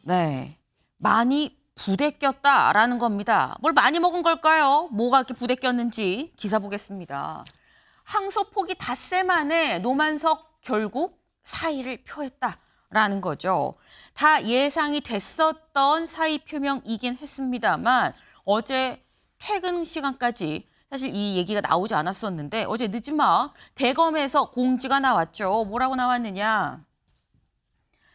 네, 많이 부대꼈다라는 겁니다. 뭘 많이 먹은 걸까요? 뭐가 이렇게 부대꼈는지 기사 보겠습니다. 항소 포기 닷새 만에 노만석 결국 사의를 표했다라는 거죠. 다 예상이 됐었던 사의 표명이긴 했습니다만 어제 퇴근 시간까지 사실 이 얘기가 나오지 않았었는데 어제 늦지막 대검에서 공지가 나왔죠. 뭐라고 나왔느냐.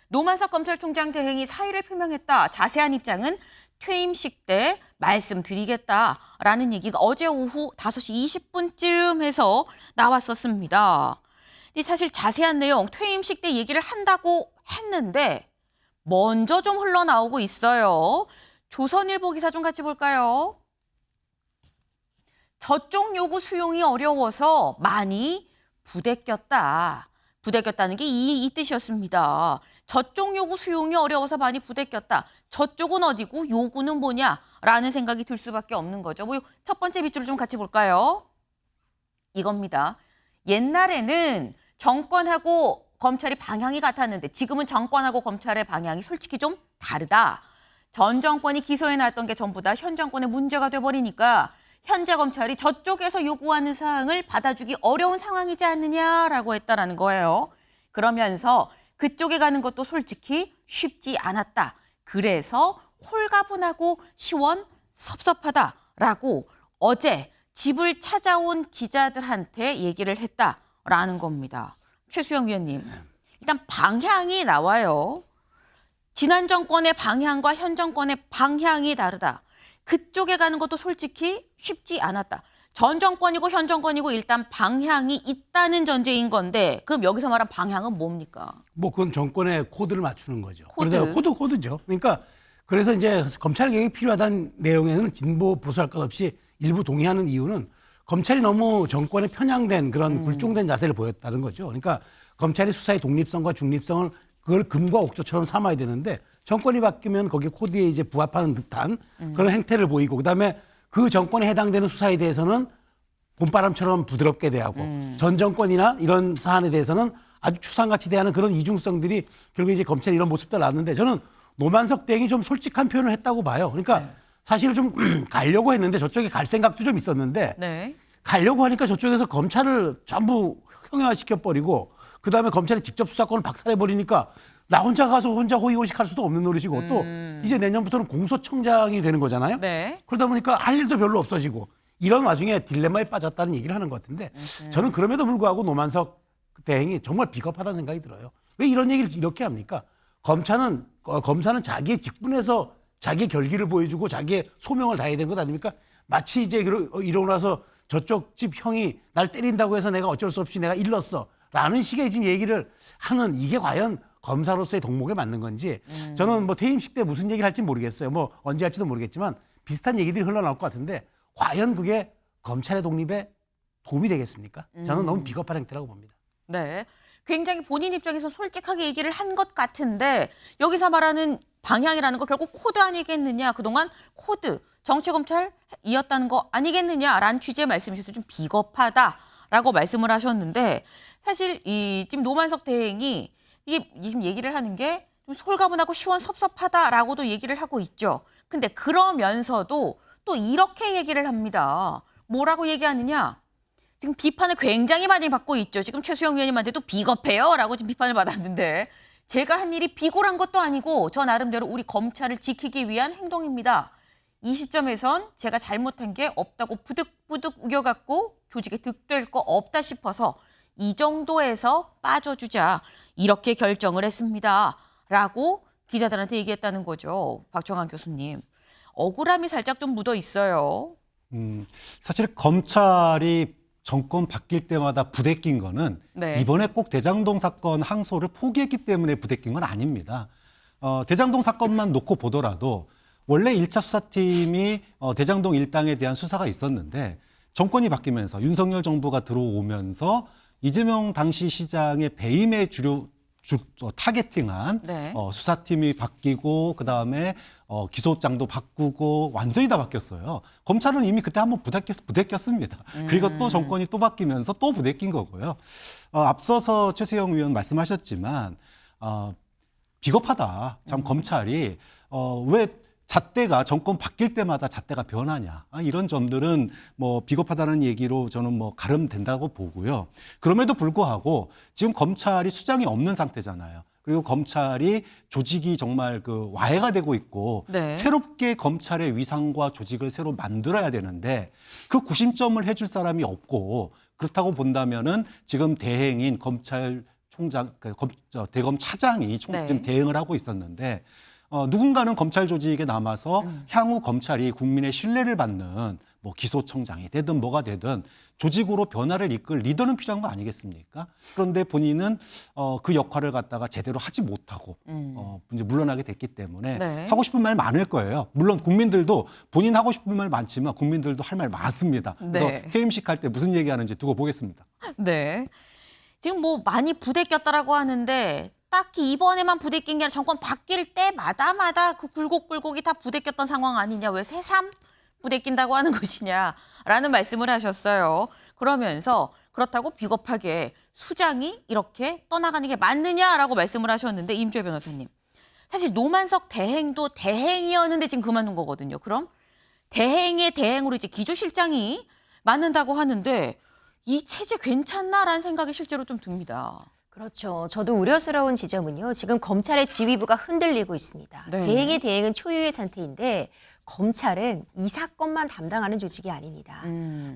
노만석 검찰총장 대행이 사의를 표명했다. 자세한 입장은 퇴임식 때 말씀드리겠다라는 얘기가 어제 오후 5시 20분쯤 해서 나왔었습니다. 근데 사실 자세한 내용 퇴임식 때 얘기를 한다고 했는데 먼저 좀 흘러나오고 있어요. 조선일보 기사 좀 같이 볼까요? 저쪽 요구 수용이 어려워서 많이 부대꼈다. 부대꼈다는 게 이 뜻이었습니다. 저쪽 요구 수용이 어려워서 많이 부대꼈다. 저쪽은 어디고 요구는 뭐냐라는 생각이 들 수밖에 없는 거죠. 첫 번째 밑줄을 좀 같이 볼까요? 이겁니다. 옛날에는 정권하고 검찰이 방향이 같았는데 지금은 정권하고 검찰의 방향이 솔직히 좀 다르다. 전 정권이 기소해놨던 게 전부 다 현 정권의 문제가 돼버리니까 현재 검찰이 저쪽에서 요구하는 사항을 받아주기 어려운 상황이지 않느냐라고 했다라는 거예요. 그러면서 그쪽에 가는 것도 솔직히 쉽지 않았다. 그래서 홀가분하고 시원섭섭하다라고 어제 집을 찾아온 기자들한테 얘기를 했다라는 겁니다. 최수영 위원님, 일단 방향이 나와요. 지난 정권의 방향과 현 정권의 방향이 다르다. 그쪽에 가는 것도 솔직히 쉽지 않았다. 전 정권이고 현 정권이고 일단 방향이 있다는 전제인 건데 그럼 여기서 말한 방향은 뭡니까? 뭐 그건 정권의 코드를 맞추는 거죠. 코드? 코드죠. 그러니까 그래서 이제 검찰 개혁이 필요하다는 내용에는 진보 보수할 것 없이 일부 동의하는 이유는 검찰이 너무 정권에 편향된 그런 굴종된 자세를 보였다는 거죠. 그러니까 검찰이 수사의 독립성과 중립성을 그걸 금과 옥조처럼 삼아야 되는데 정권이 바뀌면 거기에 코드에 이제 부합하는 듯한 그런 행태를 보이고 그다음에 그 정권에 해당되는 수사에 대해서는 봄바람처럼 부드럽게 대하고 전 정권이나 이런 사안에 대해서는 아주 추상같이 대하는 그런 이중성들이 결국 이제 검찰이 이런 모습들 나왔는데 저는 노만석 대행이 좀 솔직한 표현을 했다고 봐요. 그러니까 사실 좀 가려고 했는데 저쪽에 갈 생각도 좀 있었는데 네. 가려고 하니까 저쪽에서 검찰을 전부 형용화시켜버리고 그다음에 검찰이 직접 수사권을 박탈해버리니까 나 혼자 가서 혼자 호의호식할 수도 없는 노릇이고 또 이제 내년부터는 공소청장이 되는 거잖아요. 네. 그러다 보니까 할 일도 별로 없어지고 이런 와중에 딜레마에 빠졌다는 얘기를 하는 것 같은데 저는 그럼에도 불구하고 노만석 대행이 정말 비겁하다는 생각이 들어요. 왜 이런 얘기를 이렇게 합니까? 검사는 자기의 직분에서 자기의 결기를 보여주고 자기의 소명을 다해야 되는 것 아닙니까? 마치 이제 이러고 나서 저쪽 집 형이 날 때린다고 해서 내가 어쩔 수 없이 내가 일렀어 라는 식의 지금 얘기를 하는 이게 과연 검사로서의 덕목에 맞는 건지 저는 뭐 퇴임식 때 무슨 얘기를 할지 모르겠어요. 뭐 언제 할지도 모르겠지만 비슷한 얘기들이 흘러나올 것 같은데 과연 그게 검찰의 독립에 도움이 되겠습니까? 저는 너무 비겁한 행태라고 봅니다. 네. 굉장히 본인 입장에서 솔직하게 얘기를 한 것 같은데 여기서 말하는 방향이라는 거 결국 코드 아니겠느냐. 그동안 코드, 정치검찰이었다는 거 아니겠느냐라는 취지의 말씀이셔서 좀 비겁하다라고 말씀을 하셨는데 사실 이 지금 노만석 대행이 이게 지금 얘기를 하는 게 좀 솔가분하고 시원섭섭하다라고도 얘기를 하고 있죠. 근데 그러면서도 또 이렇게 얘기를 합니다. 뭐라고 얘기하느냐. 지금 비판을 굉장히 많이 받고 있죠. 지금 최수영 위원님한테도 비겁해요 라고 지금 비판을 받았는데 제가 한 일이 비굴한 것도 아니고 저 나름대로 우리 검찰을 지키기 위한 행동입니다. 이 시점에선 제가 잘못한 게 없다고 부득부득 우겨갖고 조직에 득될 거 없다 싶어서 이 정도에서 빠져주자 이렇게 결정을 했습니다. 라고 기자들한테 얘기했다는 거죠. 박정환 교수님. 억울함이 살짝 좀 묻어 있어요. 사실 검찰이 정권 바뀔 때마다 부대낀 거는 네. 이번에 꼭 대장동 사건 항소를 포기했기 때문에 부대낀 건 아닙니다. 대장동 사건만 놓고 보더라도 원래 1차 수사팀이 대장동 일당에 대한 수사가 있었는데 정권이 바뀌면서 윤석열 정부가 들어오면서 이재명 당시 시장의 배임에 타겟팅한 네. 수사팀이 바뀌고 그다음에 기소장도 바꾸고 완전히 다 바뀌었어요. 검찰은 이미 그때 한번 부대꼈습니다. 그리고 또 정권이 또 바뀌면서 또 부대낀 거고요. 앞서서 최수영 의원 말씀하셨지만 비겁하다. 참 검찰이 왜 잣대가 정권 바뀔 때마다 잣대가 변하냐. 이런 점들은 뭐 비겁하다는 얘기로 저는 뭐 가름된다고 보고요. 그럼에도 불구하고 지금 검찰이 수장이 없는 상태잖아요. 그리고 검찰이 조직이 정말 그 와해가 되고 있고 네. 새롭게 검찰의 위상과 조직을 새로 만들어야 되는데 그 구심점을 해줄 사람이 없고 그렇다고 본다면은 지금 대행인 검찰총장, 대검 차장이 네. 지금 대행을 하고 있었는데 누군가는 검찰 조직에 남아서 향후 검찰이 국민의 신뢰를 받는 뭐 기소청장이 되든 뭐가 되든 조직으로 변화를 이끌 리더는 필요한 거 아니겠습니까? 그런데 본인은 그 역할을 갖다가 제대로 하지 못하고 이제 물러나게 됐기 때문에 네. 하고 싶은 말 많을 거예요. 물론 국민들도 본인 하고 싶은 말 많지만 국민들도 할 말 많습니다. 그래서 네. 퇴임식 할 때 무슨 얘기하는지 두고 보겠습니다. 네. 지금 뭐 많이 부대꼈다라고 하는데 딱히 이번에만 부대낀 게 아니라 정권 바뀔 때마다마다 그 굴곡굴곡이 다 부대꼈던 상황 아니냐. 왜 새삼 부대낀다고 하는 것이냐라는 말씀을 하셨어요. 그러면서 그렇다고 비겁하게 수장이 이렇게 떠나가는 게 맞느냐라고 말씀을 하셨는데 임주혜 변호사님. 사실 노만석 대행도 대행이었는데 지금 그만둔 거거든요. 그럼 대행의 대행으로 이제 기조실장이 맡는다고 하는데 이 체제 괜찮나라는 생각이 실제로 좀 듭니다. 그렇죠. 저도 우려스러운 지점은요. 지금 검찰의 지휘부가 흔들리고 있습니다. 네. 대행의 대행은 초유의 상태인데 검찰은 이 사건만 담당하는 조직이 아닙니다.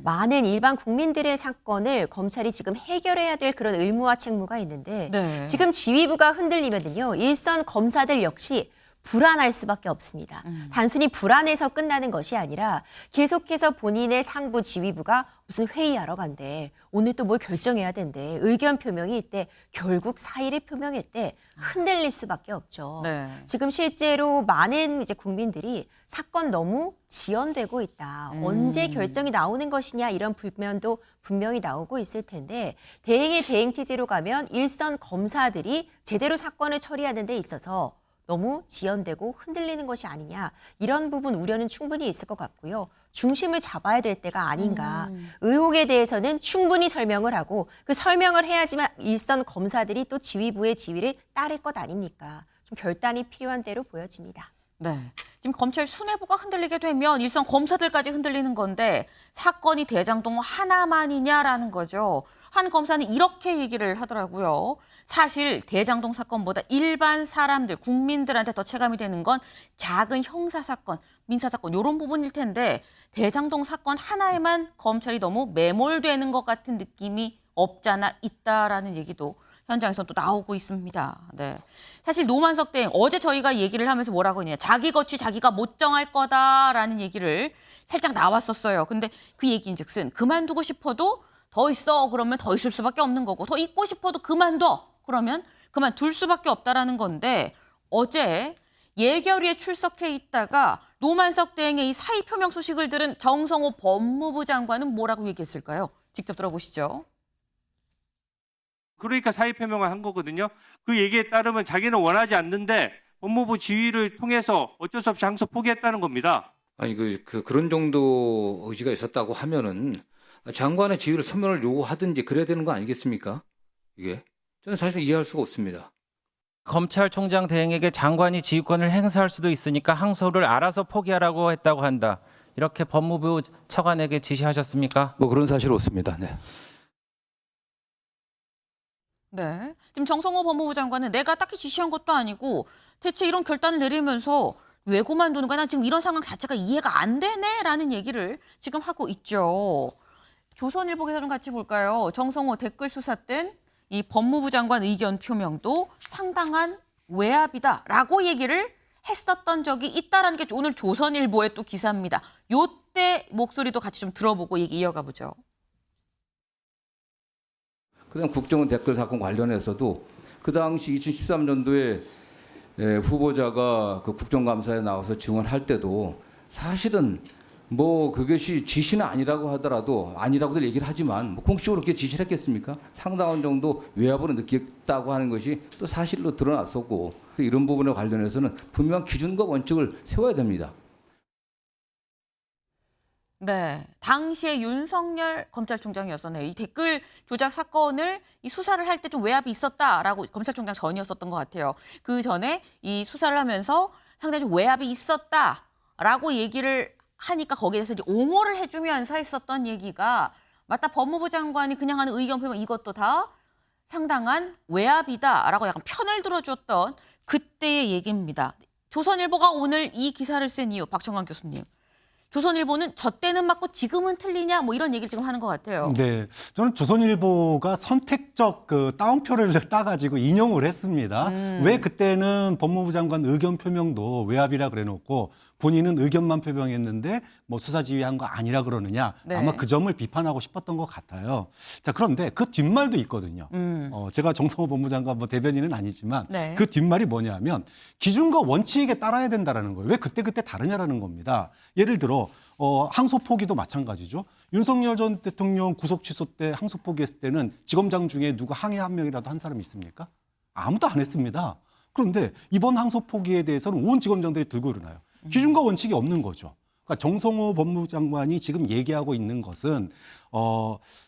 많은 일반 국민들의 사건을 검찰이 지금 해결해야 될 그런 의무와 책무가 있는데 네. 지금 지휘부가 흔들리면요. 일선 검사들 역시 불안할 수밖에 없습니다. 단순히 불안해서 끝나는 것이 아니라 계속해서 본인의 상부 지휘부가 무슨 회의하러 간대. 오늘 또 뭘 결정해야 된대. 의견 표명이 있대. 결국 사의를 표명했대. 흔들릴 수밖에 없죠. 네. 지금 실제로 많은 이제 국민들이 사건 너무 지연되고 있다. 언제 결정이 나오는 것이냐 이런 불면도 분명히 나오고 있을 텐데 대행의 대행 체제로 가면 일선 검사들이 제대로 사건을 처리하는 데 있어서 너무 지연되고 흔들리는 것이 아니냐 이런 부분 우려는 충분히 있을 것 같고요. 중심을 잡아야 될 때가 아닌가. 의혹에 대해서는 충분히 설명을 하고 그 설명을 해야지만 일선 검사들이 또 지휘부의 지휘를 따를 것 아닙니까? 좀 결단이 필요한 대로 보여집니다. 네. 지금 검찰 수뇌부가 흔들리게 되면 일선 검사들까지 흔들리는 건데 사건이 대장동 하나만이냐라는 거죠. 한 검사는 이렇게 얘기를 하더라고요. 사실 대장동 사건보다 일반 사람들, 국민들한테 더 체감이 되는 건 작은 형사사건, 민사사건 이런 부분일 텐데 대장동 사건 하나에만 검찰이 너무 매몰되는 것 같은 느낌이 없잖아 있다라는 얘기도 현장에서 또 나오고 있습니다. 네. 사실 노만석 대행 어제 저희가 얘기를 하면서 뭐라고 했냐. 자기 거취 자기가 못 정할 거다라는 얘기를 살짝 나왔었어요. 근데 그 얘기인즉슨 그만두고 싶어도 더 있어 그러면 더 있을 수밖에 없는 거고 더 있고 싶어도 그만둬 그러면 그만둘 수밖에 없다라는 건데 어제 예결위에 출석해 있다가 노만석 대행의 이 사의 표명 소식을 들은 정성호 법무부 장관은 뭐라고 얘기했을까요? 직접 들어보시죠. 그러니까 사의 표명을 한 거거든요. 그 얘기에 따르면 자기는 원하지 않는데 법무부 지휘를 통해서 어쩔 수 없이 항소 포기했다는 겁니다. 아니 그런 정도 의지가 있었다고 하면은 장관의 지휘를 서면을 요구하든지 그래야 되는 거 아니겠습니까? 이게 저는 사실 이해할 수가 없습니다. 검찰총장 대행에게 장관이 지휘권을 행사할 수도 있으니까 항소를 알아서 포기하라고 했다고 한다. 이렇게 법무부 차관에게 지시하셨습니까? 뭐 그런 사실 없습니다. 네. 네. 지금 정성호 법무부 장관은 내가 딱히 지시한 것도 아니고 대체 이런 결단을 내리면서 왜 그만두는 거야? 난 지금 이런 상황 자체가 이해가 안 되네라는 얘기를 지금 하고 있죠. 조선일보 기사 좀 같이 볼까요? 정성호 댓글 수사 땐 이 법무부 장관 의견 표명도 상당한 외압이다라고 얘기를 했었던 적이 있다라는 게 오늘 조선일보의 또 기사입니다. 요때 목소리도 같이 좀 들어보고 얘기 이어가 보죠. 그다음 국정원 댓글 사건 관련해서도 그 당시 2013년도에 후보자가 그 국정감사에 나와서 증언할 때도 사실은 뭐 그것이 지시는 아니라고 하더라도 아니라고들 얘기를 하지만 뭐 공식적으로 그렇게 지시를 했겠습니까? 상당한 정도 외압으로 느꼈다고 하는 것이 또 사실로 드러났었고 또 이런 부분에 관련해서는 분명한 기준과 원칙을 세워야 됩니다. 네, 당시에 윤석열 검찰총장이었었네요. 이 댓글 조작 사건을 이 수사를 할 때 좀 외압이 있었다라고 검찰총장 전이었었던 것 같아요. 그 전에 이 수사를 하면서 상당히 좀 외압이 있었다라고 얘기를 하니까 거기에 대해서 이제 옹호를 해주면서 했었던 얘기가 맞다, 법무부 장관이 그냥 하는 의견 표명 이것도 다 상당한 외압이다라고 약간 편을 들어줬던 그때의 얘기입니다. 조선일보가 오늘 이 기사를 쓴 이유, 박정광 교수님. 조선일보는 저 때는 맞고 지금은 틀리냐 뭐 이런 얘기를 지금 하는 것 같아요. 네, 저는 조선일보가 선택적 그 따옴표를 따가지고 인용을 했습니다. 왜 그때는 법무부 장관 의견 표명도 외압이라 그래놓고 본인은 의견만 표명했는데 뭐 수사 지휘한 거 아니라 그러느냐. 네. 아마 그 점을 비판하고 싶었던 것 같아요. 자, 그런데 그 뒷말도 있거든요. 제가 정성호 법무장관 뭐 대변인은 아니지만 네. 그 뒷말이 뭐냐면 기준과 원칙에 따라야 된다라는 거예요. 왜 그때 다르냐라는 겁니다. 예를 들어 항소 포기도 마찬가지죠. 윤석열 전 대통령 구속 취소 때 항소 포기했을 때는 지검장 중에 누구 항의 한 명이라도 한 사람이 있습니까? 아무도 안 했습니다. 그런데 이번 항소 포기에 대해서는 온 지검장들이 들고 일어나요. 기준과 원칙이 없는 거죠. 그러니까 정성호 법무장관이 지금 얘기하고 있는 것은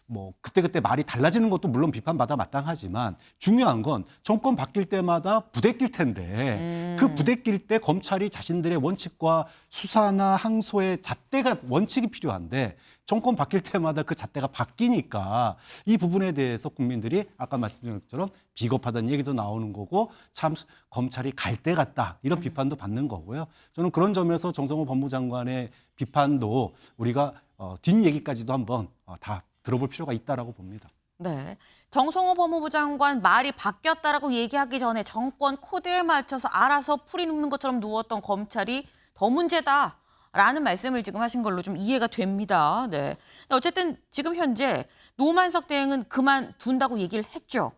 뭐 그때 말이 달라지는 것도 물론 비판받아 마땅하지만 중요한 건 정권 바뀔 때마다 부대낄 텐데 그 부대낄 때 검찰이 자신들의 원칙과 수사나 항소의 잣대가 원칙이 필요한데 정권 바뀔 때마다 그 잣대가 바뀌니까 이 부분에 대해서 국민들이 아까 말씀드린 것처럼 비겁하다는 얘기도 나오는 거고 참 검찰이 갈대 같다 이런 비판도 받는 거고요. 저는 그런 점에서 정성호 법무장관의 비판도 우리가 뒷얘기까지도 한번 다 들어볼 필요가 있다라고 봅니다. 네, 정성호 법무부 장관 말이 바뀌었다라고 얘기하기 전에 정권 코드에 맞춰서 알아서 풀이 눕는 것처럼 누웠던 검찰이 더 문제다라는 말씀을 지금 하신 걸로 좀 이해가 됩니다. 네. 어쨌든 지금 현재 노만석 대행은 그만둔다고 얘기를 했죠.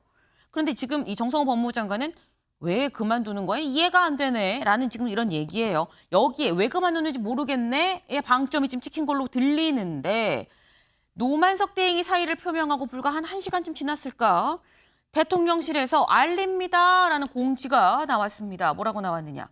그런데 지금 이 정성호 법무부 장관은 왜 그만두는 거야? 이해가 안 되네. 라는 지금 이런 얘기예요. 여기에 왜 그만두는지 모르겠네.의 방점이 지금 찍힌 걸로 들리는데 노만석 대행이 사의를 표명하고 불과 한 1시간쯤 지났을까? 대통령실에서 알립니다라는 공지가 나왔습니다. 뭐라고 나왔느냐?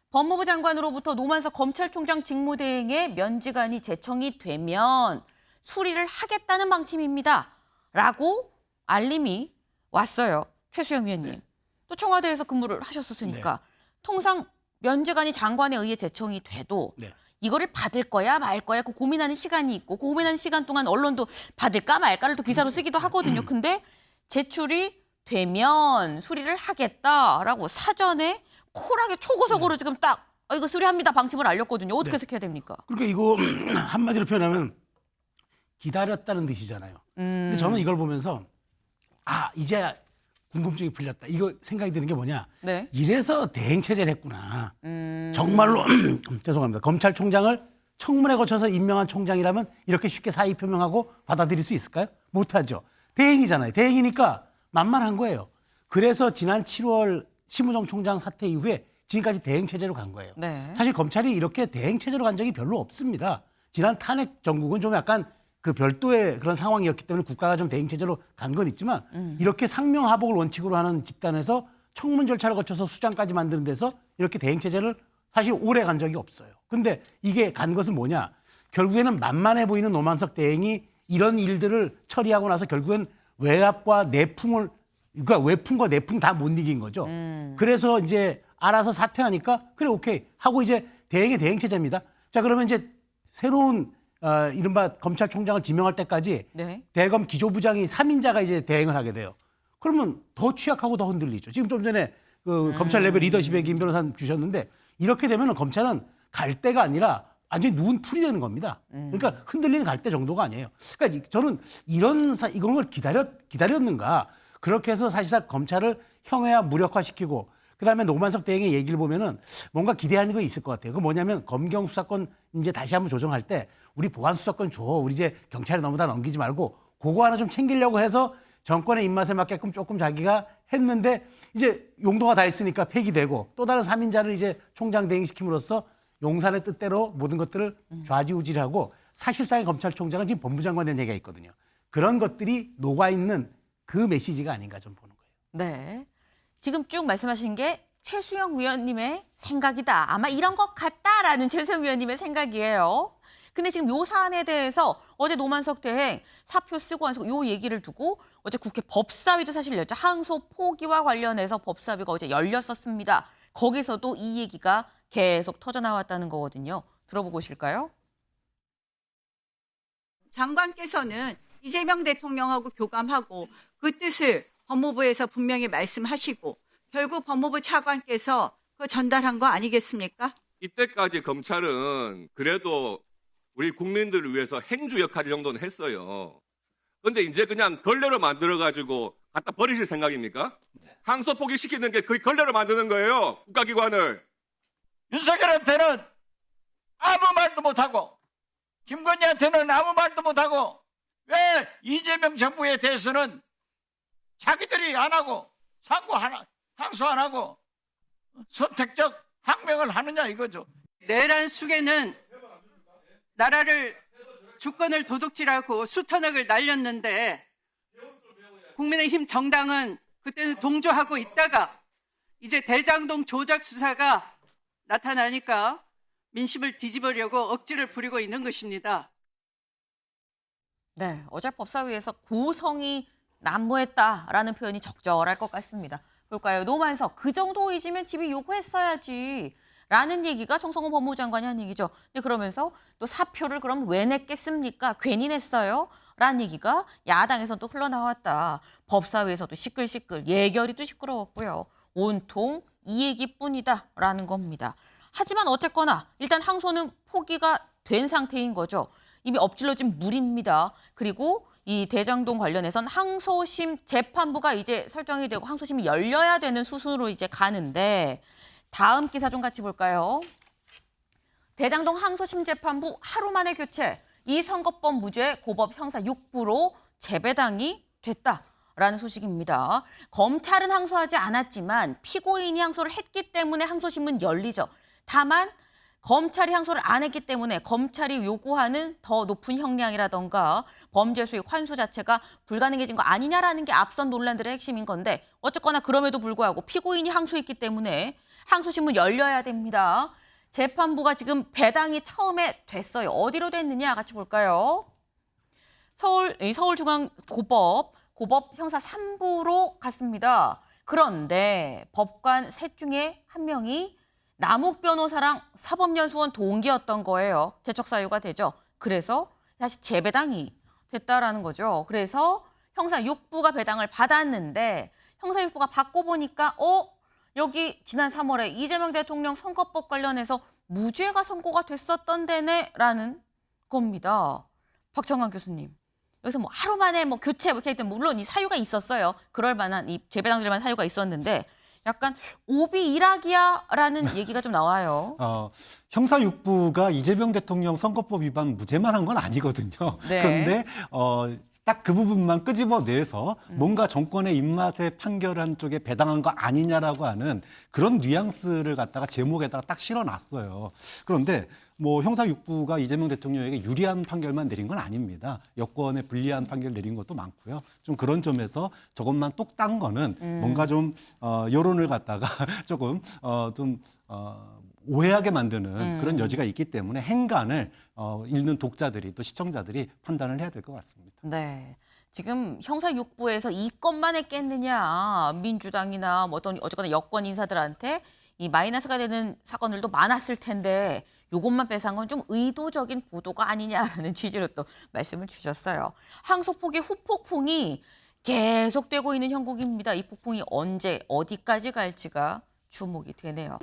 법무부 장관으로부터 노만석 검찰총장 직무대행의 면직안이 제청이 되면 수리를 하겠다는 방침입니다. 라고 알림이 왔어요. 최수영 위원님. 또 청와대에서 근무를 하셨었으니까 통상 면직안이 장관에 의해 제청이 돼도 이거를 받을 거야 말 거야 그 고민하는 시간이 있고 그 고민하는 시간 동안 언론도 받을까 말까를 또 기사로 쓰기도 하거든요. 근데 제출이 되면 수리를 하겠다라고 사전에 쿨하게 초고속으로 지금 딱 이거 수리합니다 방침을 알렸거든요. 어떻게 해석해야 됩니까? 그러니까 이거 한마디로 표현하면 기다렸다는 뜻이잖아요. 근데 저는 이걸 보면서 이제 궁금증이 풀렸다. 이거 생각이 드는 게 뭐냐. 네. 이래서 대행체제를 했구나. 정말로 죄송합니다. 검찰총장을 청문회 거쳐서 임명한 총장이라면 이렇게 쉽게 사의 표명하고 받아들일 수 있을까요? 못하죠. 대행이잖아요. 대행이니까 만만한 거예요. 그래서 지난 7월 심우정 총장 사태 이후에 지금까지 대행체제로 간 거예요. 네. 사실 검찰이 이렇게 대행체제로 간 적이 별로 없습니다. 지난 탄핵 정국은 좀 약간 그 별도의 그런 상황이었기 때문에 국가가 좀 대행체제로 간 건 있지만 이렇게 상명하복을 원칙으로 하는 집단에서 청문 절차를 거쳐서 수장까지 만드는 데서 이렇게 대행체제를 사실 오래 간 적이 없어요. 근데 이게 간 것은 뭐냐. 결국에는 만만해 보이는 노만석 대행이 이런 일들을 처리하고 나서 결국엔 외압과 내품을 그러니까 외품과 내품 다 못 이긴 거죠. 그래서 이제 알아서 사퇴하니까 그래 오케이 하고 이제 대행의 대행체제입니다. 자 그러면 이제 새로운 이른바 검찰총장을 지명할 때까지 네. 대검 기조부장이 3인자가 이제 대행을 하게 돼요. 그러면 더 취약하고 더 흔들리죠. 지금 좀 전에 그 검찰 레벨 리더십에 김 변호사님 주셨는데 이렇게 되면 검찰은 갈대가 아니라 완전히 누운 풀이 되는 겁니다. 그러니까 흔들리는 갈대 정도가 아니에요. 그러니까 저는 이런 걸 기다렸는가. 그렇게 해서 사실상 검찰을 형해화 무력화시키고 그다음에 노만석 대행의 얘기를 보면은 뭔가 기대하는 거 있을 것 같아요. 그 뭐냐면 검경 수사권 이제 다시 한번 조정할 때 우리 보안 수사권 줘. 우리 이제 경찰에 너무 다 넘기지 말고 그거 하나 좀 챙기려고 해서 정권의 입맛에 맞게끔 조금 자기가 했는데 이제 용도가 다 있으니까 폐기되고 또 다른 3인자를 이제 총장 대행시킴으로써 용산의 뜻대로 모든 것들을 좌지우지하고 사실상의 검찰총장은 지금 법무장관 된 얘기가 있거든요. 그런 것들이 녹아있는 그 메시지가 아닌가 좀 보는 거예요. 네. 지금 쭉 말씀하신 게 최수영 위원님의 생각이다. 아마 이런 것 같다라는 최수영 위원님의 생각이에요. 근데 지금 요 사안에 대해서 어제 노만석 대행 사표 쓰고 안 쓰고 요 얘기를 두고 어제 국회 법사위도 사실 열렸죠. 항소 포기와 관련해서 법사위가 어제 열렸었습니다. 거기서도 이 얘기가 계속 터져나왔다는 거거든요. 들어보고 오실까요? 장관께서는 이재명 대통령하고 교감하고 그 뜻을 법무부에서 분명히 말씀하시고 결국 법무부 차관께서 그 전달한 거 아니겠습니까? 이때까지 검찰은 그래도 우리 국민들을 위해서 행주 역할 정도는 했어요. 그런데 이제 그냥 걸레로 만들어가지고 갖다 버리실 생각입니까? 항소 포기시키는 게 그 걸레로 만드는 거예요. 국가기관을. 윤석열한테는 아무 말도 못하고 김건희한테는 아무 말도 못하고 왜 이재명 정부에 대해서는 자기들이 안 하고 항소 안 하고 선택적 항명을 하느냐 이거죠. 내란 숙에는 나라를 주권을 도둑질하고 수천억을 날렸는데 국민의힘 정당은 그때는 동조하고 있다가 이제 대장동 조작 수사가 나타나니까 민심을 뒤집으려고 억지를 부리고 있는 것입니다. 네, 어제 법사위에서 고성이 난무했다라는 표현이 적절할 것 같습니다. 볼까요? 노만석, 그 정도 의지면 집이 요구했어야지. 라는 얘기가 정성호 법무부 장관이 한 얘기죠. 근데 그러면서 또 사표를 그럼 왜 냈겠습니까? 괜히 냈어요? 라는 얘기가 야당에서 또 흘러나왔다. 법사위에서도 시끌시끌, 예결위도 시끄러웠고요. 온통 이 얘기뿐이다 라는 겁니다. 하지만 어쨌거나 일단 항소는 포기가 된 상태인 거죠. 이미 엎질러진 물입니다. 그리고 이 대장동 관련해선 항소심 재판부가 이제 설정이 되고 항소심이 열려야 되는 수순으로 이제 가는데 다음 기사 좀 같이 볼까요? 대장동 항소심 재판부 하루 만에 교체, 이 선거법 무죄 고법 형사 6부로 재배당이 됐다라는 소식입니다. 검찰은 항소하지 않았지만 피고인이 항소를 했기 때문에 항소심은 열리죠. 다만 검찰이 항소를 안 했기 때문에 검찰이 요구하는 더 높은 형량이라던가 범죄 수익 환수 자체가 불가능해진 거 아니냐라는 게 앞선 논란들의 핵심인 건데 어쨌거나 그럼에도 불구하고 피고인이 항소했기 때문에 항소심은 열려야 됩니다. 재판부가 지금 배당이 처음에 됐어요. 어디로 됐느냐 같이 볼까요? 서울중앙고법 형사 3부로 갔습니다. 그런데 법관 셋 중에 한 명이 남욱 변호사랑 사법연수원 동기였던 거예요. 재척 사유가 되죠. 그래서 다시 재배당이 됐다라는 거죠. 그래서 형사 6부가 배당을 받았는데 형사 6부가 받고 보니까 여기 지난 3월에 이재명 대통령 선거법 관련해서 무죄가 선고가 됐었던 데네라는 겁니다. 박정환 교수님. 여기서 뭐 하루 만에 뭐 교체 이렇게 했던 물론 이 사유가 있었어요. 그럴 만한 이 재배당될 만한 사유가 있었는데 약간 오비 일학이야라는 얘기가 좀 나와요. 형사 6부가 이재명 대통령 선거법 위반 무죄만 한 건 아니거든요. 네. 그런데 딱 그 부분만 끄집어내서 뭔가 정권의 입맛에 판결한 쪽에 배당한 거 아니냐라고 하는 그런 뉘앙스를 갖다가 제목에다가 딱 실어놨어요. 그런데 뭐 형사 6부가 이재명 대통령에게 유리한 판결만 내린 건 아닙니다. 여권에 불리한 판결 내린 것도 많고요. 좀 그런 점에서 저것만 똑 딴 거는 뭔가 좀 여론을 갖다가 조금 오해하게 만드는 그런 여지가 있기 때문에 행간을 읽는 독자들이 또 시청자들이 판단을 해야 될 것 같습니다. 네. 지금 형사 6부에서 이 건만 했겠느냐. 민주당이나 뭐 어쨌거나 여권 인사들한테 이 마이너스가 되는 사건들도 많았을 텐데 요것만 빼서한 건 좀 의도적인 보도가 아니냐라는 취지로 또 말씀을 주셨어요. 항소 포기 후폭풍이 계속되고 있는 형국입니다. 이 폭풍이 언제 어디까지 갈지가 주목이 되네요.